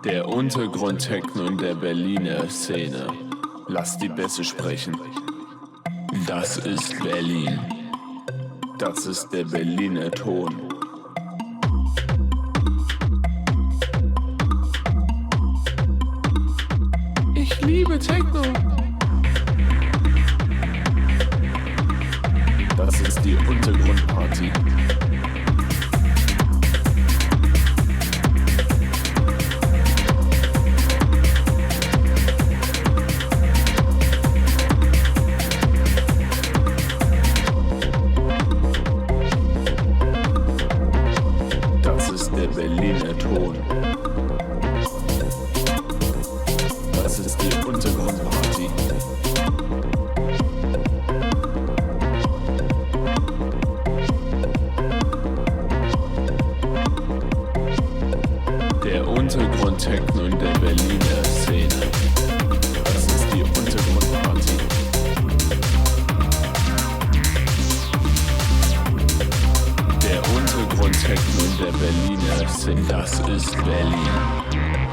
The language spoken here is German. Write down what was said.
Der Untergrund-Techno in der Berliner Szene. Lass die Bässe sprechen. Das ist Berlin. Das ist der Berliner Ton. Ich liebe Techno. Das ist die Untergrundparty. Das ist der Berliner Ton. Das ist die Untergrundparty. Der Untergrund-Techno in der Berliner Szene. Das ist die Untergrundparty. Der Untergrund-Techno in der Berliner Szene. Das ist Berlin.